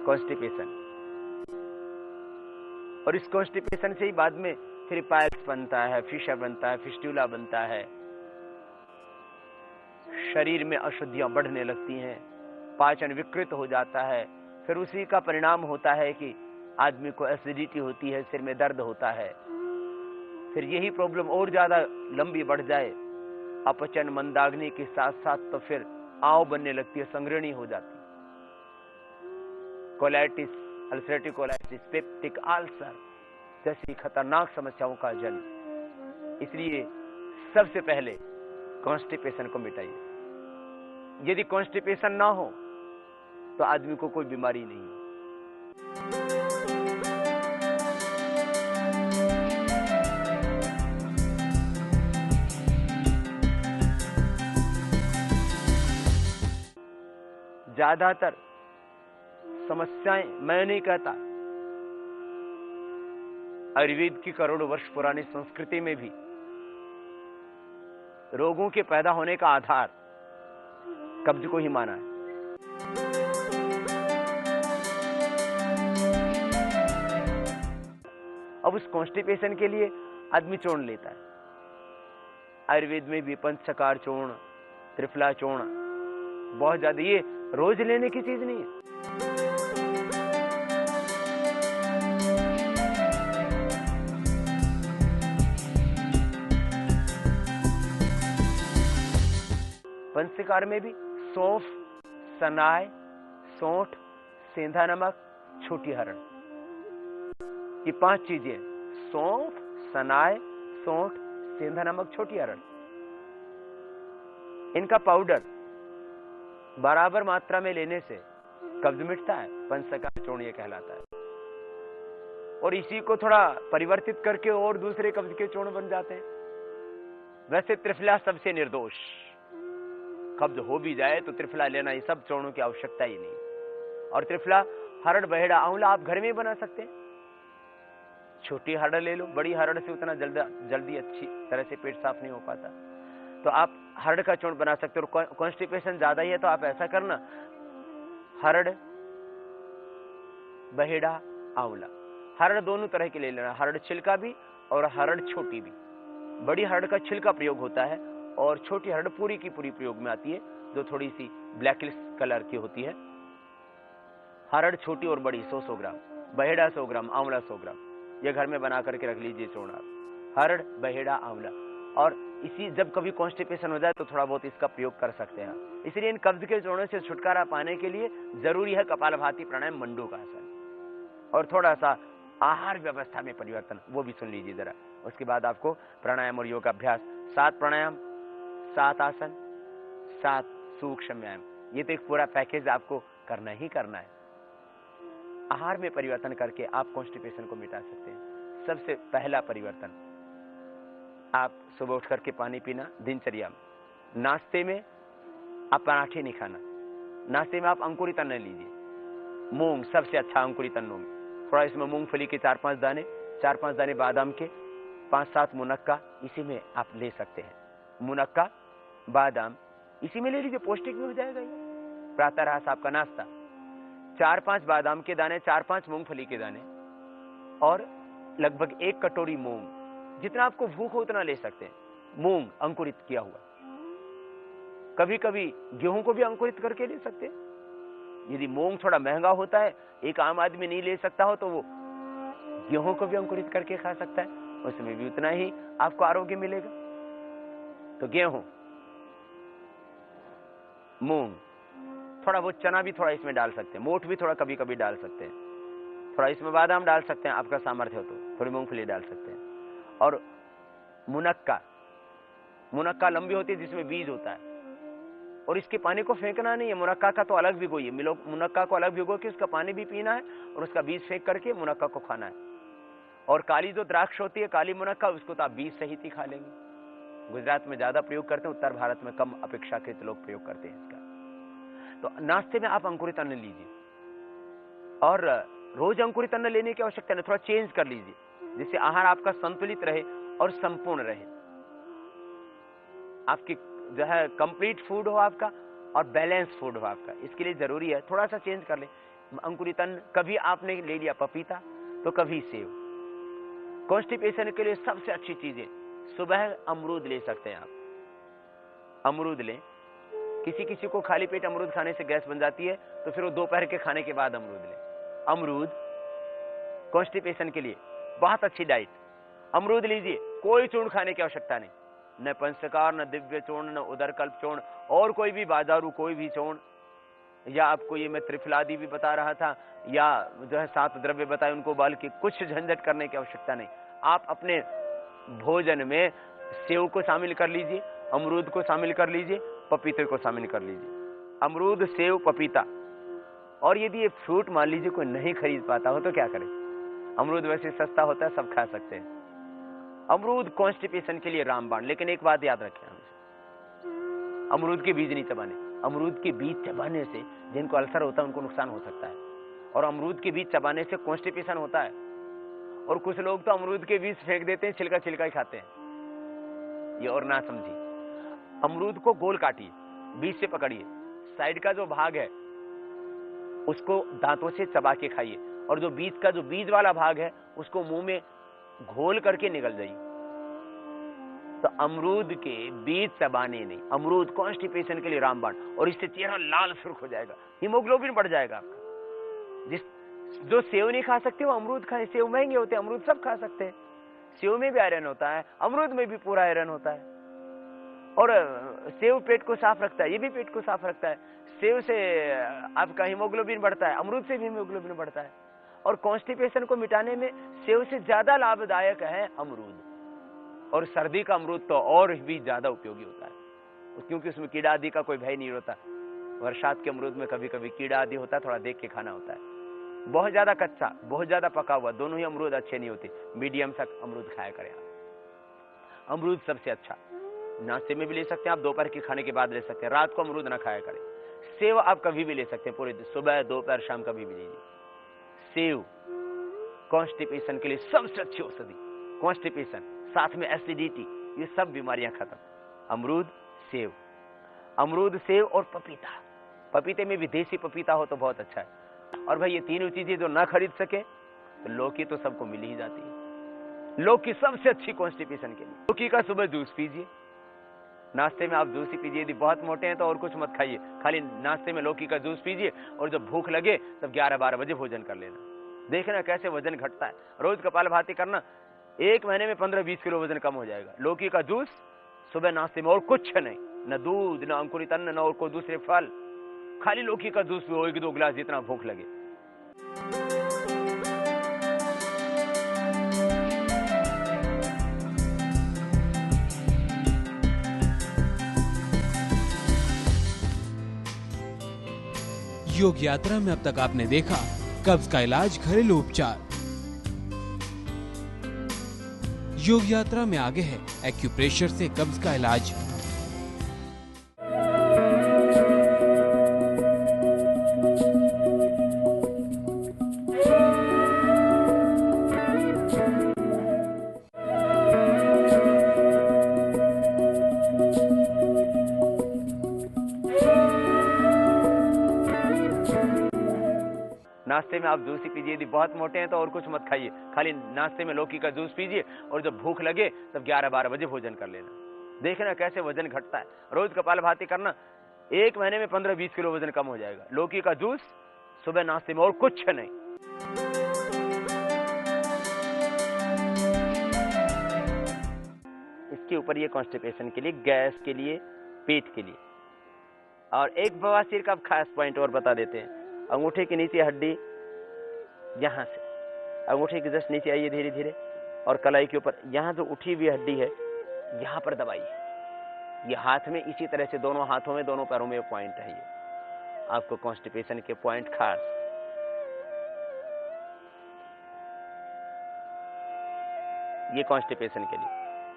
Constipation. और इस constipation से ही बाद में फिर पाइल्स बनता है, फिशर बनता है, फिस्टुला बनता है, शरीर में अशुद्धियां बढ़ने लगती हैं, पाचन विकृत हो जाता है। फिर उसी का परिणाम होता है कि आदमी को एसिडिटी होती है, सिर में दर्द होता है। फिर यही प्रॉब्लम और ज्यादा लंबी बढ़ जाए, अपचन मंदाग्नि के साथ साथ तो फिर आंव बनने लगती है, संग्रहणी हो जाती है, colitis, ulcerative colitis, peptic ulcer जैसी खतरनाक समस्याओं का जन्म। इसलिए सबसे पहले कॉन्स्टिपेशन को मिटाइए। यदि कॉन्स्टिपेशन ना हो तो आदमी को कोई बीमारी नहीं है। ज्यादातर समस्याएं, मैं नहीं कहता, आयुर्वेद की करोड़ों वर्ष पुरानी संस्कृति में भी रोगों के पैदा होने का आधार कब्ज को ही माना है। अब उस कॉन्स्टिपेशन के लिए आदमी चूर्ण लेता है। आयुर्वेद में भी पंचकार चूर्ण, त्रिफला चूर्ण बहुत ज्यादा, ये रोज लेने की चीज नहीं है। पंचकार में भी सौंफ, सनाय, सौंठ, सेंधा नमक, छोटी हरड़, ये 5 चीजें, सौंफ, सनाय, सौंठ, सेंधा नमक, छोटी हरड़, इनका पाउडर बराबर मात्रा में लेने से कब्ज मिटता है। पंचकार चूर्ण ये कहलाता है। और इसी को थोड़ा परिवर्तित करके और दूसरे कब्ज के चूर्ण बन जाते हैं। वैसे त्रिफला सबसे निर्दोष, कब्ज हो भी जाए तो त्रिफला लेना, ये सब चूर्णों की आवश्यकता ही नहीं। और त्रिफला, हरड़, बहेड़ा, आंवला आप घर में बना सकते हैं। छोटी हरड़ ले लो, बड़ी हरड़ से उतना जल्दी अच्छी तरह से पेट साफ नहीं हो पाता, तो आप हरड़ का चूर्ण बना सकते हो। और कॉन्स्टिपेशन ज्यादा ही है तो आप ऐसा करना, हरड़, बहेड़ा, आंवला, हरड़ दोनों तरह के ले लेना, हरड़ छिलका भी और हरड़ छोटी भी। बड़ी हरड़ का छिलका प्रयोग होता है और छोटी हरड़ पूरी की पूरी प्रयोग में आती है, जो थोड़ी सी ब्लैकिश कलर की होती है। हरड़ छोटी और बड़ी 100-100 ग्राम, बहेड़ा 100 ग्राम, आंवला 100 ग्राम, ये घर में बना करके रख लीजिए चूर्ण आप। हरड़, बहेड़ा, आंवला, और इसी जब कभी कॉन्स्टिपेशन हो जाए तो थोड़ा बहुत इसका प्रयोग कर सकते हैं। इसलिए इन कब्ज के चूर्णों से छुटकारा पाने के लिए जरूरी है कपालभाति प्राणायाम, मंडूकासन, और थोड़ा सा आहार व्यवस्था में परिवर्तन, वो भी सुन लीजिए जरा। उसके बाद आपको प्राणायाम और योग अभ्यास, 7 प्राणायाम, 7 आसन, 7 सूक्ष्म व्यायाम, ये तो एक पूरा पैकेज आपको करना ही करना है। आहार में परिवर्तन करके आप कॉन्स्टिपेशन को मिटा सकते हैं। सबसे पहला परिवर्तन, आप सुबह उठ करके पानी पीना दिनचर्या में। नाश्ते में आप पराठे नहीं खाना, नाश्ते में आप अंकुरित अन्न लीजिए। मूंग सबसे अच्छा अंकुरित अन्नों में, थोड़ा इसमें मूंगफली के 4-5 दाने, 4-5 दाने बादाम के, 5-7 मुनक्का, इसी में आप ले सकते हैं। मुनक्का, बादाम इसी में ले लीजिए, पौष्टिक भी हो जाएगा। प्रातः रहा आपका नाश्ता, 4-5 बादाम के दाने, 4-5 मूंगफली के दाने और लगभग 1 कटोरी मूंग, जितना आपको भूख हो उतना ले सकते हैं। मूंग अंकुरित किया हुआ, कभी कभी गेहूं को भी अंकुरित करके ले सकते हैं। यदि मूंग थोड़ा महंगा होता है, एक आम आदमी नहीं ले सकता हो, तो वो गेहूं को भी अंकुरित करके खा सकता है, उसमें भी उतना ही आपको आरोग्य मिलेगा। तो गेहूं, मूंग, थोड़ा बहुत चना भी थोड़ा इसमें डाल सकते हैं, मोठ भी थोड़ा कभी कभी डाल सकते हैं, थोड़ा इसमें बादाम डाल सकते हैं, आपका सामर्थ्य हो तो थोड़ी मूंगफली डाल सकते हैं। और मुनक्का, मुनक्का लंबी होती है जिसमें बीज होता है, और इसके पानी को फेंकना नहीं है, मुनक्का का तो अलग भिगोइए, मुनक्का को अलग भिगो के उसका पानी भी पीना है और उसका बीज फेंक करके मुनक्का को खाना है। और काली जो द्राक्ष होती है, काली मुनक्का, उसको तो आप बीज सहित ही खा लेंगे। गुजरात में ज्यादा प्रयोग करते हैं, उत्तर भारत में कम अपेक्षाकृत लोग प्रयोग करते हैं इसका। तो नाश्ते में आप अंकुरित अन्न लीजिए, और रोज अंकुरित अन्न लेने की आवश्यकता नहीं, थोड़ा चेंज कर लीजिए, जिससे आहार आपका संतुलित रहे और संपूर्ण रहे, आपकी जो है कंप्लीट फूड हो आपका और बैलेंस फूड हो आपका। इसके लिए जरूरी है थोड़ा सा चेंज कर ले। अंकुरित अन्न, कभी आपने ले लिया पपीता तो कभी सेव। कॉन्स्टिपेशन के लिए सबसे अच्छी चीजें, सुबह अमरूद ले सकते हैं आप, अमरूद लें। किसी किसी को खाली पेट अमरूद खाने से गैस बन जाती है, तो फिर वो दोपहर के खाने के बाद अमरूद लें। अमरूद कॉन्स्टिपेशन के लिए बहुत अच्छी डाइट। अमरूद लीजिए, कोई चूर्ण खाने की आवश्यकता नहीं, न पंचकार, न दिव्य चूर्ण, न उदरकल्प चूर्ण, और कोई भी बाजारू कोई भी चूर्ण, या आपको ये मैं त्रिफलादि भी बता रहा था, या जो है 7 द्रव्य बताए उनको बाल के, कुछ झंझट करने की आवश्यकता नहीं। आप अपने भोजन में सेव को शामिल कर लीजिए, अमरूद को शामिल कर लीजिए, पपीते को शामिल कर लीजिए। अमरूद, सेव, पपीता। और यदि ये फ्रूट मान लीजिए कोई नहीं खरीद पाता हो तो क्या करें? अमरूद वैसे सस्ता होता है, सब खा सकते हैं। अमरूद कॉन्स्टिपेशन के लिए रामबाण। लेकिन एक बात याद रखें, हमसे अमरूद के बीज नहीं चबाने। अमरूद के बीज चबाने से जिनको अल्सर होता है उनको नुकसान हो सकता है, और अमरूद के बीज चबाने से कॉन्स्टिपेशन होता है। और कुछ लोग तो अमरूद के बीज फेंक देते हैं, छिलका छिलका ही खाते हैं। ये और ना समझिए। अमरूद को गोल काटिए, बीज से पकड़िए, साइड का जो भाग है उसको दांतों से चबा के खाइए, और जो बीज का जो बीज वाला भाग है उसको मुंह में घोल करके निगल जाइए। तो अमरूद के बीज चबाने नहीं, अमरूद कॉन्स्टिपेशन के लिए रामबाण। और इससे चेहरा लाल सुर्ख हो जाएगा, हीमोग्लोबिन बढ़ जाएगा आपका। जो सेव नहीं खा सकते वो अमरूद खाएं। सेव महंगे होते हैं, अमरूद सब खा सकते हैं। सेव में भी आयरन होता है, अमरूद में भी पूरा आयरन होता है। और सेव पेट को साफ रखता है, ये भी पेट को साफ रखता है। सेव से आपका हीमोग्लोबिन बढ़ता है, अमरूद से भी हीमोग्लोबिन बढ़ता है। और कॉन्स्टिपेशन को मिटाने में सेव से ज्यादा लाभदायक है अमरूद। और सर्दी का अमरूद तो और भी ज्यादा उपयोगी होता है, क्योंकि उसमें कीड़ा आदि का कोई भय नहीं होता। बरसात के अमरूद में कभी कभी कीड़ा आदि होता है, थोड़ा देख के खाना होता है। बहुत ज्यादा कच्चा, बहुत ज्यादा पका हुआ, दोनों ही अमरूद अच्छे नहीं होते। मीडियम सा अमरूद खाया करें आप। अमरूद सबसे अच्छा, नाश्ते में भी ले सकते हैं आप, दोपहर के खाने के बाद ले सकते हैं। रात को अमरूद ना खाया करें। सेव आप कभी भी ले सकते हैं, पूरे सुबह, दोपहर, शाम कभी भी लीजिए। सेव कॉन्स्टिपेशन के लिए सबसे अच्छी औषधि। कॉन्स्टिपेशन, साथ में एसिडिटी, ये सब बीमारियां खत्म। अमरूद, सेव, अमरूद, सेव और पपीता। पपीते में भी देसी पपीता हो तो बहुत अच्छा है। और भाई ये तीनों चीजें जो ना खरीद सके तो लौकी तो सबको मिल ही जाती है। लौकी सबसे अच्छी कॉन्स्टिपेशन के लिए। लौकी का सुबह जूस पीजिए, नाश्ते में आप जूस ही पीजिए। यदि बहुत मोटे हैं तो और कुछ मत खाइए, खाली नाश्ते में लौकी का जूस पीजिए, और जब भूख लगे तब 11-12 बजे भोजन कर लेना। देखना कैसे वजन घटता है। रोज कपालभाति करना, 1 महीने में 15-20 किलो वजन कम हो जाएगा। लौकी का जूस सुबह नाश्ते में, और कुछ नहीं, न दूध, न अंकुरित अन्न, न और कोई दूसरे फल, खाली लौकी का जूस भी हो 1-2 गिलास, जितना भूख लगे। योग यात्रा में अब तक आपने देखा कब्ज का इलाज, घरेलू उपचार। योग यात्रा में आगे है एक्यूप्रेशर से कब्ज का इलाज। नाश्ते में आप जूस ही पीजिए। यदि बहुत मोटे हैं तो और कुछ मत खाइए, खाली नाश्ते में लौकी का जूस पीजिए, और जब भूख लगे तब 11-12 बजे भोजन कर लेना। देखना कैसे वजन घटता है। रोज कपालभाति करना, 1 महीने में 15-20 किलो वजन कम हो जाएगा। लौकी का जूस सुबह नाश्ते में, और कुछ नहीं। इसके ऊपर ये कॉन्स्टिपेशन के लिए, गैस के लिए, पेट के लिए। और एक बवासीर का खास पॉइंट और बता देते हैं। अंगूठे के नीचे हड्डी, यहां से अंगूठे के जस्ट नीचे आइए धीरे धीरे, और कलाई के ऊपर यहां जो उठी हुई हड्डी है यहां पर दबाइए। ये हाथ में, इसी तरह से दोनों हाथों में, दोनों पैरों में पॉइंट है। ये आपको कॉन्स्टिपेशन के पॉइंट खास, ये कॉन्स्टिपेशन के लिए,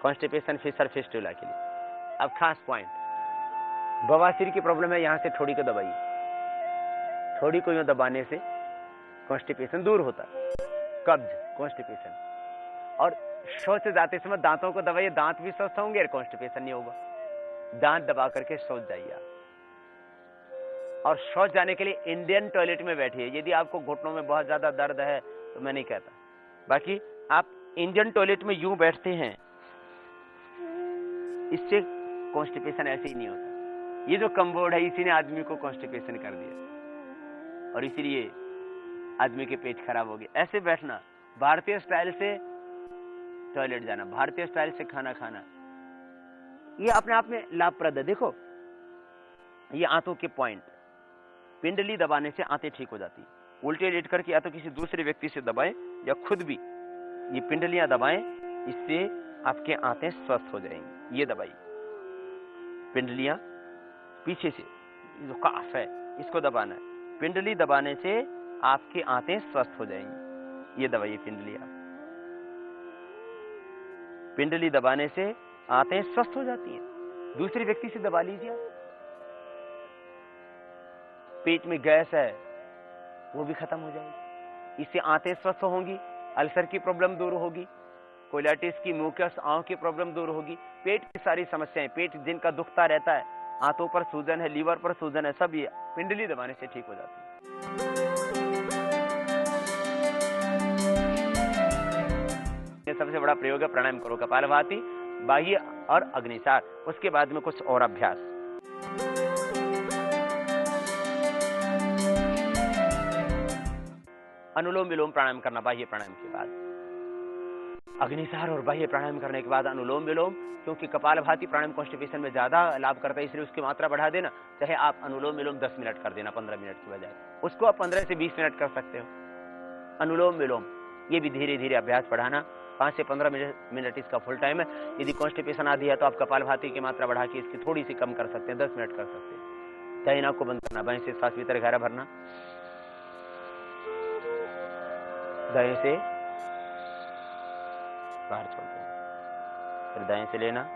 कॉन्स्टिपेशन फिशर फिस्टुला के लिए। अब खास पॉइंट, बवासीर की प्रॉब्लम है, यहां से थोड़ी को दबाइए। थोड़ी को यूं दबाने से कॉन्स्टिपेशन दूर होता है, कब्ज, कॉन्स्टिपेशन। और शौच जाते समय दांतों को दबाइए, दांत भी स्वस्थ होंगे और कॉन्स्टिपेशन नहीं होगा। दांत दबा करके सोच जाइए आप। और शौच जाने के लिए इंडियन टॉयलेट में बैठिए। यदि आपको घुटनों में बहुत ज्यादा दर्द है तो मैं नहीं कहता, बाकी आप इंडियन टॉयलेट में यूं बैठते हैं, इससे कॉन्स्टिपेशन ऐसे ही नहीं होता। ये जो कमबोर्ड है इसी ने आदमी को कॉन्स्टिपेशन कर दिया और इसीलिए आदमी के पेट खराब हो गए। ऐसे बैठना, भारतीय स्टाइल से टॉयलेट जाना, भारतीय स्टाइल से खाना खाना, ये अपने आप में लाभप्रद है। देखो ये आंतों के पॉइंट, पिंडली दबाने से आंतें ठीक हो जाती। उल्टे लेट करके या तो किसी दूसरे व्यक्ति से दबाएं या खुद भी ये पिंडलियां दबाएं, इससे आपके आंतें स्वस्थ हो जाएंगी। ये दबाइए पिंडलियां पीछे से, जो काफ है इसको दबाना है। पिंडली दबाने से आपके आंतें स्वस्थ हो जाएंगी। ये दबाइए पिंडलियां, पिंडली दबाने से आंतें स्वस्थ हो जाती हैं। दूसरे व्यक्ति से दबा लीजिए आप। पेट में गैस है वो भी खत्म हो जाएगी, इससे आंतें स्वस्थ होंगी, अल्सर की प्रॉब्लम दूर होगी, कोलाइटिस की, मुकस, आंख की प्रॉब्लम दूर होगी। पेट की सारी समस्याएं, पेट जिनका दुखता रहता है, आंतों पर सूजन है, लीवर पर सूजन है, सब ये पिंडली दबाने से ठीक हो जाती है। ये सबसे बड़ा प्रयोग है। प्राणायाम करो, कपालभाति, बाह्य और अग्निसार। उसके बाद में कुछ और अभ्यास। अनुलोम विलोम प्राणायाम करना बाह्य प्राणायाम के बाद, अग्निसार और बाह्य प्राणायाम करने के बाद अनुलोम विलोम, क्योंकि कपालभाति प्राणायाम कॉन्स्टिपेशन में ज्यादा लाभ करता है, इसलिए उसकी मात्रा बढ़ा देना। चाहे आप अनुलोम विलोम 10 मिनट कर देना 15 मिनट की बजाय, उसको आप 15 से 20 मिनट कर सकते हो। अनुलोम विलोम ये भी धीरे धीरे अभ्यास बढ़ाना। 5 से 15 मिनट इसका फुल टाइम है। यदि कॉन्स्टिपेशन आदि है तो आप कपालभाति की मात्रा बढ़ा के इसकी थोड़ी सी कम कर सकते हैं, 10 मिनट कर सकते हैं। दाहिने नाक को बंद करना, बाएं से सांस भीतर गहरा भरना, दाएं से बाहर छोड़ देना, फिर दाएं से लेना,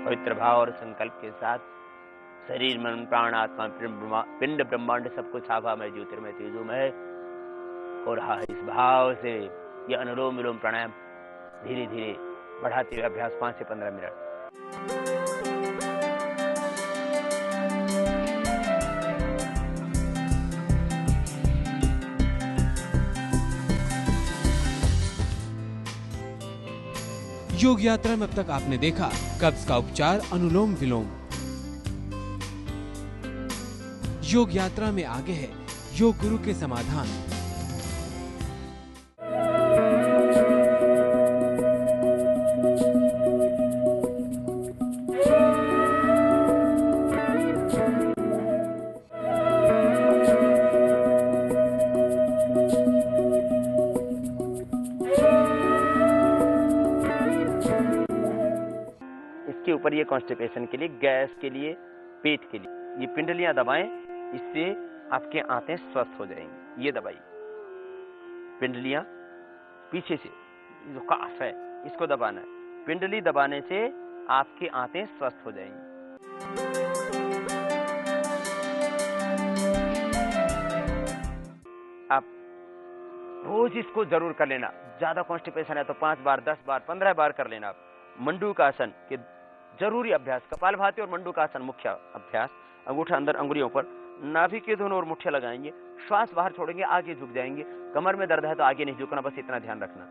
पवित्र भाव और संकल्प के साथ शरीर, मन, प्राण, आत्मा, पिंड, ब्रह्मांड सब कुछ आभामय, ज्योतिर्मय, तेजोमय हो रहा है। इस भाव से यह अनुलोम विलोम प्राणायाम धीरे धीरे बढ़ाते हुए अभ्यास 5 से 15 मिनट। योग यात्रा में अब तक आपने देखा कब्ज का उपचार अनुलोम विलोम। योग यात्रा में आगे है योग गुरु के समाधान। इसके ऊपर ये कॉन्स्टिपेशन के लिए, गैस के लिए, पेट के लिए ये पिंडलियां दबाएं, इससे आपके आंतें स्वस्थ हो जाएंगी। ये दबाइए पिंडलियां पीछे से, जो काफ है इसको दबाना है। पिंडली दबाने से आपके आंतें स्वस्थ हो जाएंगी। आप रोज इसको जरूर कर लेना। ज्यादा कॉन्स्टिपेशन है तो 5 बार, 10 बार, 15 बार कर लेना। आप मंडूकासन के जरूरी अभ्यास, कपालभाति और मंडूकासन मुख्य अभ्यास। अंगूठा अंदर अंगुलियों पर, नाभि के दोनों ओर मुठ्ठियां लगाएंगे, श्वास बाहर छोड़ेंगे, आगे झुक जाएंगे। कमर में दर्द है तो आगे नहीं झुकना, बस इतना ध्यान रखना।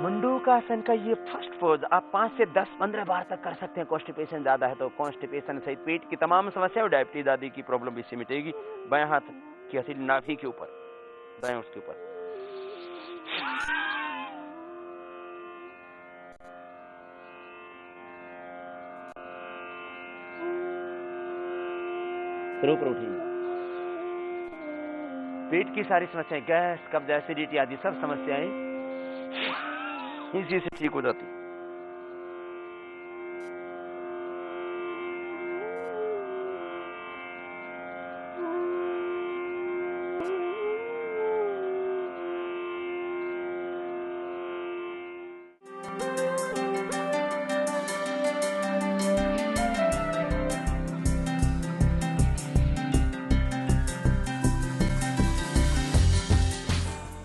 मंडूकासन का ये फर्स्ट पोज आप 5 से 10 15 बार तक कर सकते हैं। कॉन्स्टिपेशन ज्यादा है तो कॉन्स्टिपेशन सहित पेट की तमाम समस्या और डायबिटीज आदि की प्रॉब्लम इससे मिटेगी। बाएं हाथ की हथेली नाभि के ऊपर, दाएं उसके ऊपर। रोक उठिए। पेट की सारी समस्याएं, गैस, कब्ज, एसिडिटी आदि सब समस्याएं इसी से ठीक हो जाती।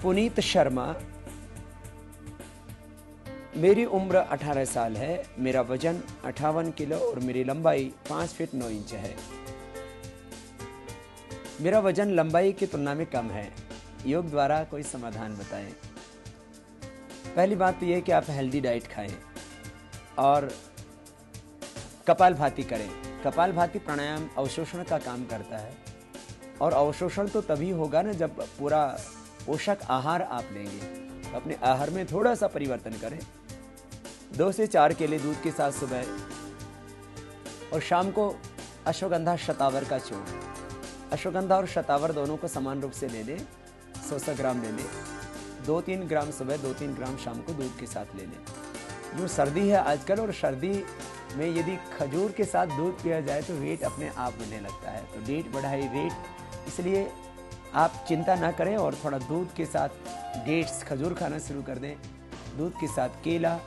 पुनीत शर्मा, मेरी उम्र 18 साल है, मेरा वजन 58 किलो और मेरी लंबाई 5 फीट 9 इंच है। मेरा वजन लंबाई की तुलना में कम है, योग द्वारा कोई समाधान बताएं। पहली बात तो यह कि आप हेल्दी डाइट खाएं और कपालभाति करें। कपालभाति प्राणायाम अवशोषण का काम करता है और अवशोषण तो तभी होगा ना जब पूरा पोषक आहार आप लेंगे। तो अपने आहार में थोड़ा सा परिवर्तन करें। 2 से 4 केले दूध के साथ सुबह और शाम को अश्वगंधा शतावर का चूर्ण। अश्वगंधा और शतावर दोनों को समान रूप से ले लें, 100 ग्राम ले लें। 2-3 ग्राम सुबह, 2-3 ग्राम शाम को दूध के साथ ले लें। जो सर्दी है आजकल, और सर्दी में यदि खजूर के साथ दूध पिया जाए तो वेट अपने आप बढ़ने लगता है। तो डेट बढ़ाई वेट, इसलिए आप चिंता ना करें और थोड़ा दूध के साथ डेट्स, खजूर खाना शुरू कर दें। दूध के साथ केला,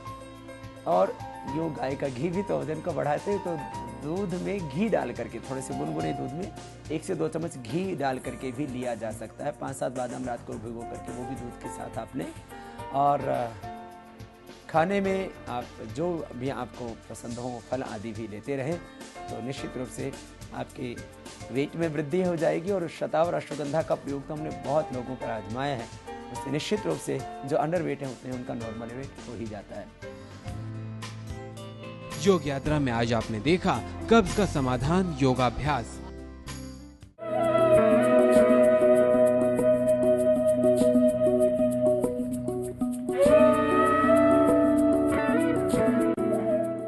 और जो गाय का घी भी तो वजन को बढ़ाते हैं, तो दूध में घी डाल करके, थोड़े से गुनगुने दूध में 1 से 2 चम्मच घी डाल करके भी लिया जा सकता है। 5-7 बादाम रात को भिगो करके वो भी दूध के साथ आप लें। और खाने में आप जो भी आपको पसंद हो, फल आदि भी लेते रहें, तो निश्चित रूप से आपके वेट में वृद्धि हो जाएगी। और शतावर अश्वगंधा का प्रयोग तो हमने बहुत लोगों पर आजमाया है, उससे निश्चित रूप से जो अंडर वेट होते हैं उनका नॉर्मल वेट हो ही जाता है। योग यात्रा में आज आपने देखा कब्ज का समाधान योगाभ्यास।